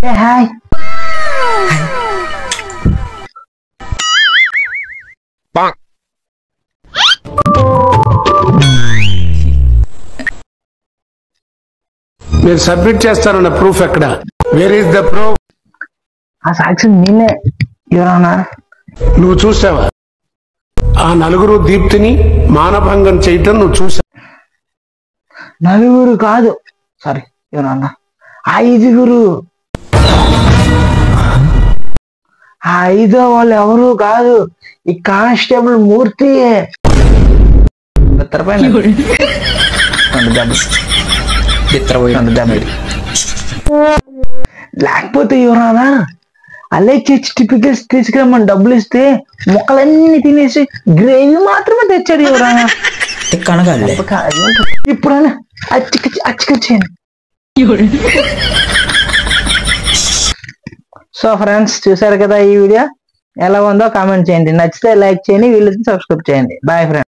Hi. మీరు submit చేస్తారన్న proof ఎక్కడ? Where is the proof? ఆ సాక్షి నేనే యువర్ ఆనర్. నువ్వు చూసావా? ఆ నలుగురు దీప్తిని మానభంగం చేయటం నువ్వు చూసావు? నలుగురు కాదు, సారీ యువర్ ఆనర్, 5గురు. ఆ 5వ వాళ్ళు ఎవరు కాదు, ఈ కానిస్టేబుల్ మూర్తి. లేకపోతే యువరానా అల్లే చర్చి టిపికల్స్ తీసుకురమ్మని డబ్బులు ఇస్తే మొక్కలన్నీ తినేసి గ్రేవీ మాత్రమే తెచ్చాడు యువరానా. ఇప్పుడైనా అచ్చికొచ్చాను. సో ఫ్రెండ్స్, చూసారు కదా ఈ వీడియో, ఎలా ఉందో కామెంట్ చేయండి, నచ్చితే లైక్ చేయండి, వీళ్ళకి సబ్స్క్రైబ్ చేయండి. Bye friends.